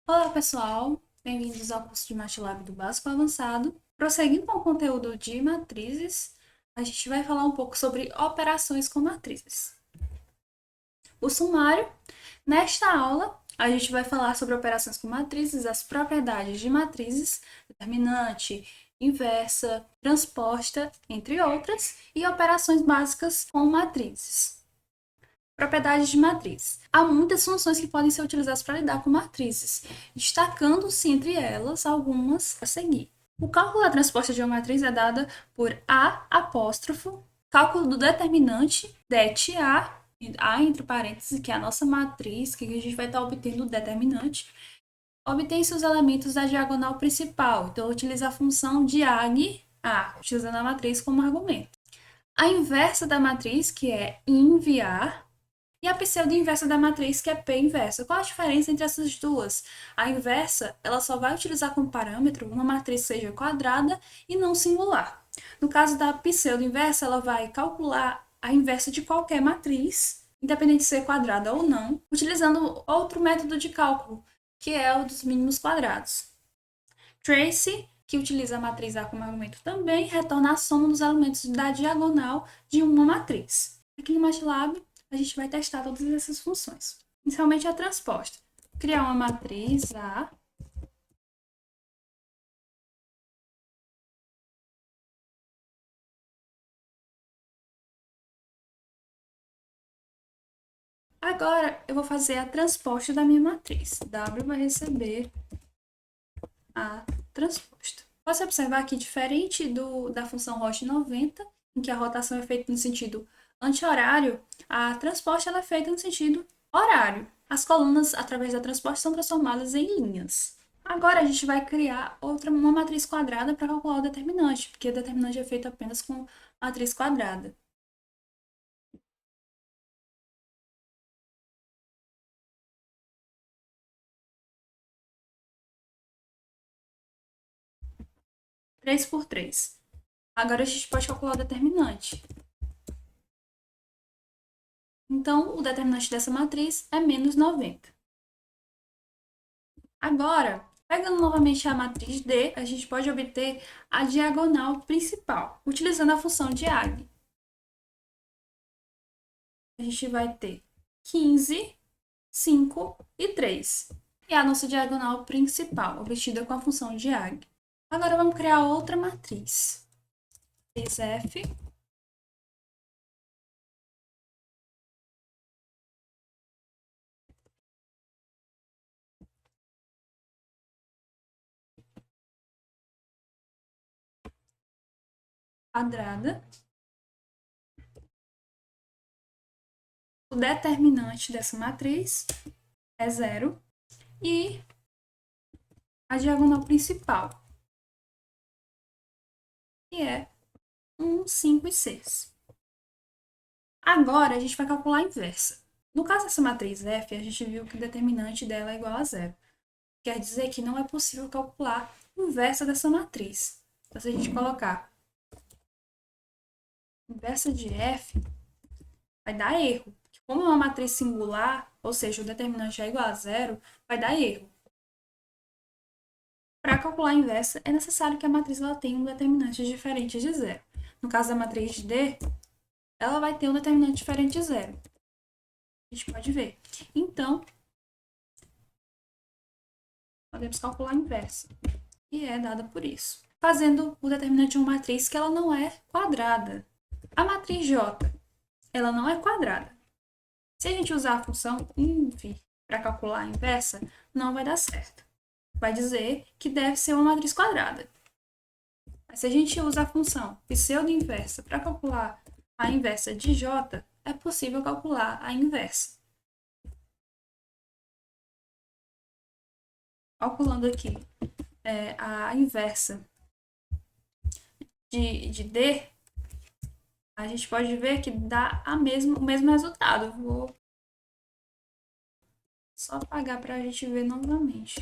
Olá, pessoal! Bem-vindos ao curso de MATLAB do Básico ao Avançado. Prosseguindo com o conteúdo de matrizes, a gente vai falar um pouco sobre operações com matrizes. O sumário. Nesta aula, a gente vai falar sobre operações com matrizes, as propriedades de matrizes, determinante, inversa, transposta, entre outras, e operações básicas com matrizes. Propriedades de matriz. Há muitas funções que podem ser utilizadas para lidar com matrizes, destacando-se entre elas algumas a seguir. O cálculo da transposta de uma matriz é dada por A apóstrofo, cálculo do determinante, det A entre parênteses, que é a nossa matriz, que a gente vai estar obtendo o determinante, obtém-se os elementos da diagonal principal. Então, utiliza a função diag A, utilizando a matriz como argumento. A inversa da matriz, que é inviar, e a pseudo-inversa da matriz, que é P inversa. Qual a diferença entre essas duas? A inversa, ela só vai utilizar como parâmetro uma matriz que seja quadrada e não singular. No caso da pseudo-inversa, ela vai calcular a inversa de qualquer matriz, independente de ser quadrada ou não, utilizando outro método de cálculo, que é o dos mínimos quadrados. Trace, que utiliza a matriz A como argumento também, retorna a soma dos elementos da diagonal de uma matriz. Aqui no MATLAB, a gente vai testar todas essas funções. Inicialmente, a transposta. Criar uma matriz A. Agora, eu vou fazer a transposta da minha matriz. W vai receber a transposta. Posso observar que, diferente da função Roche 90, em que a rotação é feita no sentido anti-horário, a transposta ela é feita no sentido horário. As colunas, através da transposta, são transformadas em linhas. Agora, a gente vai criar uma matriz quadrada para calcular o determinante, porque o determinante é feito apenas com matriz quadrada. Três por 3. Agora, a gente pode calcular o determinante. Então, o determinante dessa matriz é menos 90. Agora, pegando novamente a matriz D, a gente pode obter a diagonal principal, utilizando a função diag. A gente vai ter 15, 5 e 3. E a nossa diagonal principal, obtida com a função diag. Agora vamos criar outra matriz. Matriz F. Quadrada. O determinante dessa matriz é 0. E a diagonal principal, que é 1, 5 e 6. Agora, a gente vai calcular a inversa. No caso dessa matriz F, a gente viu que o determinante dela é igual a zero. Quer dizer que não é possível calcular a inversa dessa matriz. Então, se a gente colocar inversa de F, vai dar erro. Como é uma matriz singular, ou seja, o determinante é igual a zero, vai dar erro. Para calcular a inversa, é necessário que a matriz ela tenha um determinante diferente de zero. No caso da matriz D, ela vai ter um determinante diferente de zero. A gente pode ver. Então, podemos calcular a inversa, e é dada por isso. Fazendo o determinante de uma matriz que ela não é quadrada. A matriz J, ela não é quadrada. Se a gente usar a função inv para calcular a inversa, não vai dar certo. Vai dizer que deve ser uma matriz quadrada. Mas se a gente usa a função pseudo-inversa para calcular a inversa de J, é possível calcular a inversa. Calculando aqui a inversa de D, a gente pode ver que dá o mesmo resultado. Vou só apagar para a gente ver novamente.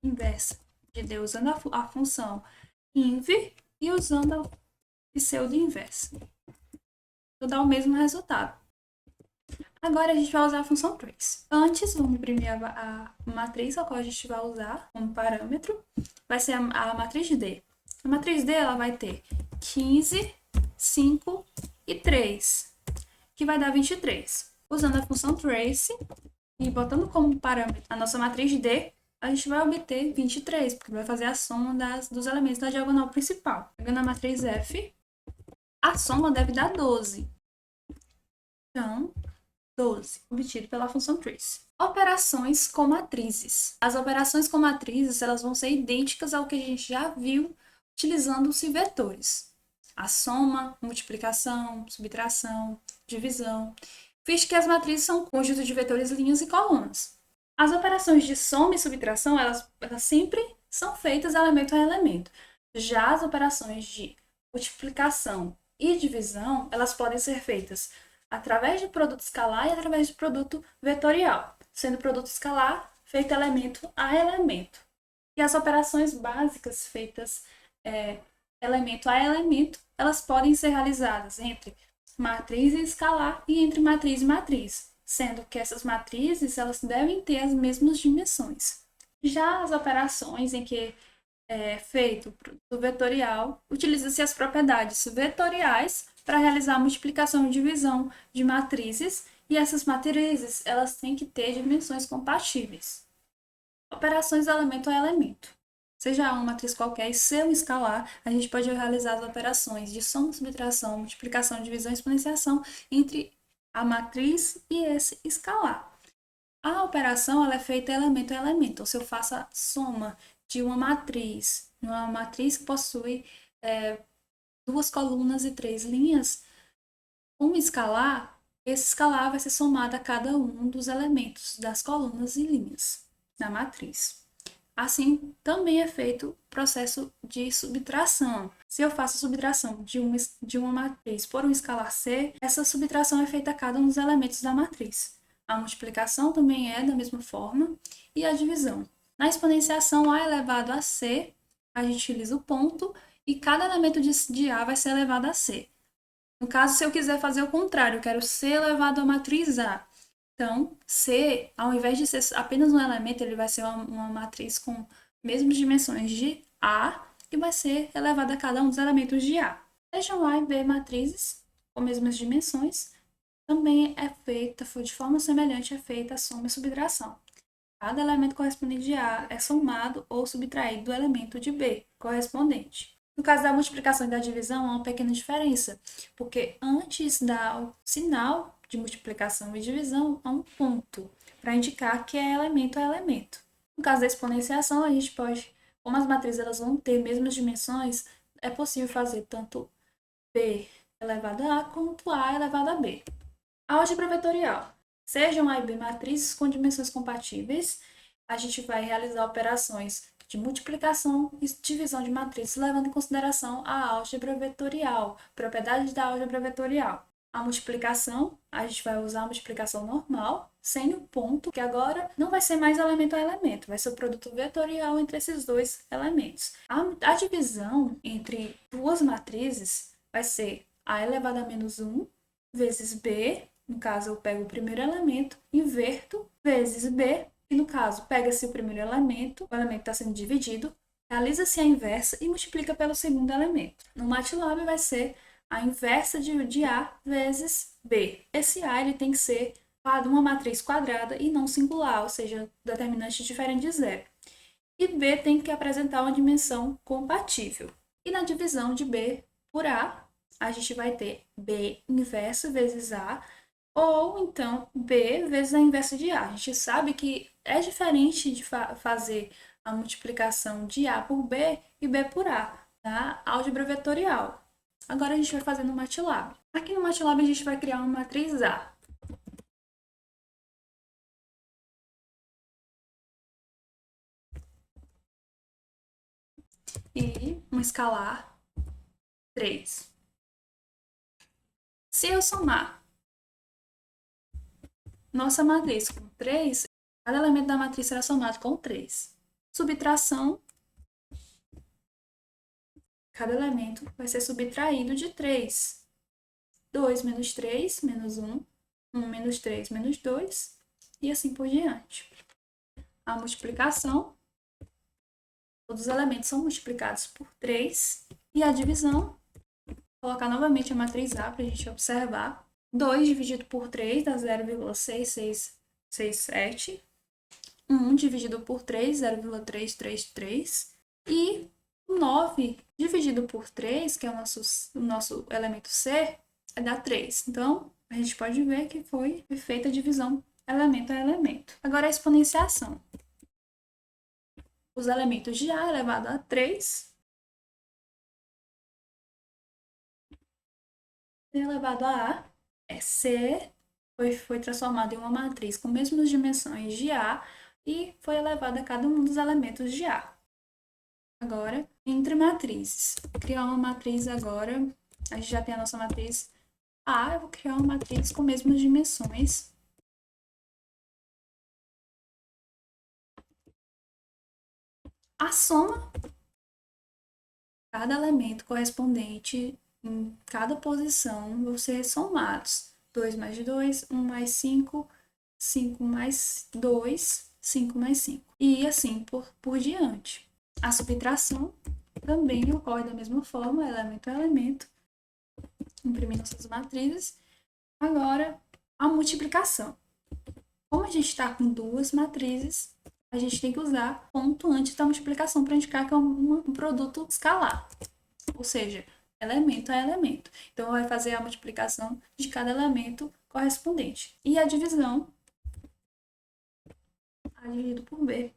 Inversa de D usando a função inv e usando a pseudo-inversa. Então dá o mesmo resultado. Agora a gente vai usar a função trace. Antes, vamos imprimir a matriz a qual a gente vai usar como parâmetro. Vai ser a matriz D. A matriz D ela vai ter 15, 5 e 3, que vai dar 23. Usando a função trace e botando como parâmetro a nossa matriz D, a gente vai obter 23, porque vai fazer a soma dos elementos da diagonal principal. Pegando a matriz F, a soma deve dar 12. Então, 12, obtido pela função trace. Operações com matrizes. As operações com matrizes elas vão ser idênticas ao que a gente já viu utilizando-se vetores. A soma, multiplicação, subtração, divisão, visto que as matrizes são um conjunto de vetores, linhas e colunas. As operações de soma e subtração, elas sempre são feitas elemento a elemento. Já as operações de multiplicação e divisão, elas podem ser feitas através de produto escalar e através de produto vetorial, sendo produto escalar feito elemento a elemento. E as operações básicas feitas elemento a elemento, elas podem ser realizadas entre matriz e escalar e entre matriz e matriz, sendo que essas matrizes elas devem ter as mesmas dimensões. Já as operações em que é feito do vetorial, utiliza-se as propriedades vetoriais para realizar a multiplicação e divisão de matrizes, e essas matrizes elas têm que ter dimensões compatíveis. Operações elemento a elemento. Seja uma matriz qualquer e ser um escalar, a gente pode realizar as operações de soma, subtração, multiplicação, divisão e exponenciação entre a matriz e esse escalar. A operação ela é feita elemento a elemento, ou se eu faço a soma de uma matriz que possui duas colunas e três linhas, um escalar, esse escalar vai ser somado a cada um dos elementos das colunas e linhas da matriz. Assim, também é feito o processo de subtração. Se eu faço a subtração de uma matriz por um escalar C, essa subtração é feita a cada um dos elementos da matriz. A multiplicação também é da mesma forma, e a divisão. Na exponenciação A elevado a C, a gente utiliza o ponto, e cada elemento de A vai ser elevado a C. No caso, se eu quiser fazer o contrário, eu quero C elevado à matriz A. Então, C, ao invés de ser apenas um elemento, ele vai ser uma matriz com mesmas dimensões de A e vai ser elevado a cada um dos elementos de A. Sejam A e B matrizes com mesmas dimensões, também é feita, de forma semelhante, é feita a soma e subtração. Cada elemento correspondente de A é somado ou subtraído do elemento de B correspondente. No caso da multiplicação e da divisão, há uma pequena diferença, porque antes do sinal de multiplicação e divisão, há um ponto, para indicar que é elemento a elemento. No caso da exponenciação, a gente pode, como as matrizes elas vão ter mesmas dimensões, é possível fazer tanto B elevado a quanto A elevado a B. Álgebra vetorial. Sejam A e B matrizes com dimensões compatíveis, a gente vai realizar operações de multiplicação e divisão de matrizes, levando em consideração a álgebra vetorial, propriedades da álgebra vetorial. A multiplicação, a gente vai usar a multiplicação normal, sem o ponto, que agora não vai ser mais elemento a elemento, vai ser o produto vetorial entre esses dois elementos. A divisão entre duas matrizes vai ser A elevado a menos 1 vezes B, no caso eu pego o primeiro elemento, inverto, vezes B, e no caso pega-se o primeiro elemento, o elemento está sendo dividido, realiza-se a inversa e multiplica pelo segundo elemento. No MATLAB vai ser a inversa de A vezes B. Esse A ele tem que ser uma matriz quadrada e não singular, ou seja, determinante diferente de zero. E B tem que apresentar uma dimensão compatível. E na divisão de B por a gente vai ter B inverso vezes A, ou então B vezes a inversa de A. A gente sabe que é diferente de fazer a multiplicação de A por B e B por A, tá? Álgebra vetorial. Agora a gente vai fazer no MATLAB. Aqui no MATLAB a gente vai criar uma matriz A. E um escalar 3. Se eu somar nossa matriz com 3, cada elemento da matriz será somado com 3. Subtração, cada elemento vai ser subtraído de 3. 2 menos 3, menos 1. 1 menos 3 menos 2, e assim por diante. A multiplicação, todos os elementos são multiplicados por 3, e a divisão, vou colocar novamente a matriz A para a gente observar. 2 dividido por 3 dá 0,6667. 1 dividido por 3, 0,333. E 9 dividido por 3, que é o nosso elemento C, dá 3. Então, a gente pode ver que foi feita a divisão elemento a elemento. Agora, a exponenciação. Os elementos de A elevado a 3 elevado a A é C, foi transformado em uma matriz com mesmas dimensões de A e foi elevado a cada um dos elementos de A. Agora, entre matrizes. Vou criar uma matriz agora. A gente já tem a nossa matriz A. Eu vou criar uma matriz com mesmas dimensões. A soma, cada elemento correspondente em cada posição vão ser somados. 2 mais 2, 1 mais 5, 5 mais 2, 5 mais 5. E assim por diante. A subtração também ocorre da mesma forma, elemento a elemento, imprimir nossas matrizes. Agora, a multiplicação. Como a gente está com duas matrizes, a gente tem que usar ponto antes da multiplicação para indicar que é um produto escalar, ou seja, elemento a elemento. Então, vai fazer a multiplicação de cada elemento correspondente. E a divisão, A dividido por B,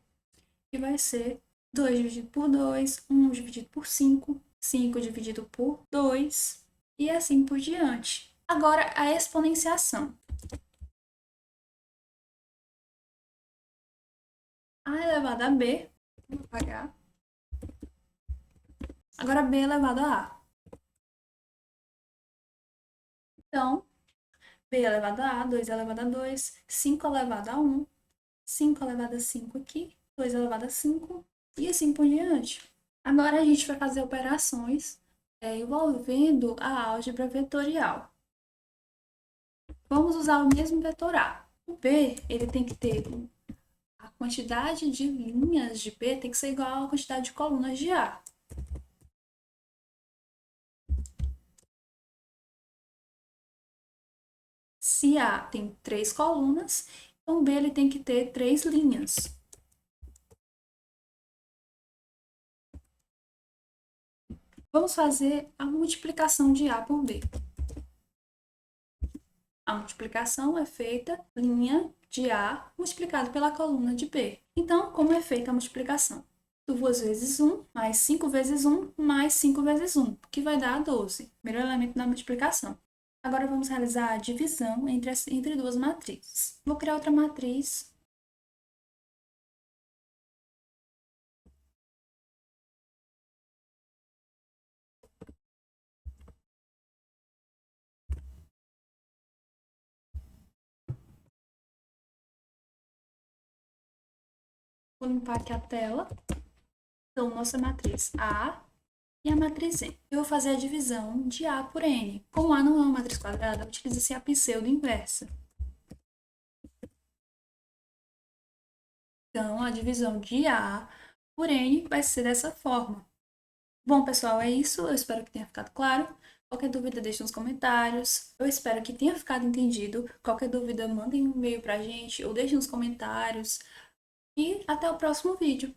que vai ser 2 dividido por 2, 1 dividido por 5, 5 dividido por 2, e assim por diante. Agora, a exponenciação. A elevado a B, vou apagar. Agora, B elevado a A. Então, B elevado a A, 2 elevado a 2, 5 elevado a 1, 5 elevado a 5 aqui, 2 elevado a 5, e assim por diante. Agora, a gente vai fazer operações envolvendo a álgebra vetorial. Vamos usar o mesmo vetor A. O B, ele tem que ter a quantidade de linhas de B tem que ser igual à quantidade de colunas de A. Se A tem 3 colunas, então B ele tem que ter 3 linhas. Vamos fazer a multiplicação de A por B. A multiplicação é feita linha de A multiplicado pela coluna de B. Então, como é feita a multiplicação? 2 vezes 1, mais 5 vezes 1, mais 5 vezes 1, que vai dar 12. Primeiro elemento da multiplicação. Agora, vamos realizar a divisão entre duas matrizes. Vou criar outra matriz. Vou limpar aqui a tela. Então, nossa matriz A e a matriz N. Eu vou fazer a divisão de A por N. Como A não é uma matriz quadrada, utiliza-se a pseudo-inversa. Então, a divisão de A por N vai ser dessa forma. Bom, pessoal, é isso. Eu espero que tenha ficado claro. Qualquer dúvida, deixe nos comentários. Eu espero que tenha ficado entendido. Qualquer dúvida, mandem um e-mail pra gente ou deixe nos comentários. E até o próximo vídeo.